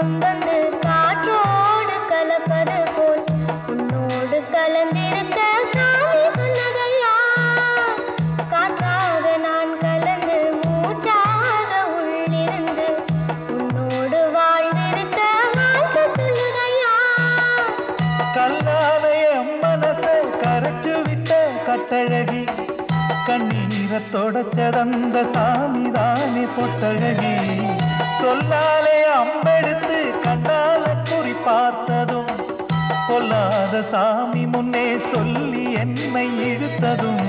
வாசம் வந்து காற்றோடு கலப்பது போல் உன்னோடு கலந்திருக்க சாமி சொன்னதையா. காற்றாக நான் கலந்து மூச்சாக உள்ளிருந்து உன்னோடு வாழ்ந்திருக்க வாழ்த்து சொல்லுதையா. கல்லாலய மனசை கரைச்சு விட்ட கட்டழகி, கண்ணீரை தொடச்சதந்த சாமிதானே பொட்டழகி. சொல்லாலே அம்பெடுத்து கண்ணால குறி பார்த்ததும், பொல்லாத சாமி முன்னே சொல்லி என்னை இழுத்ததும்,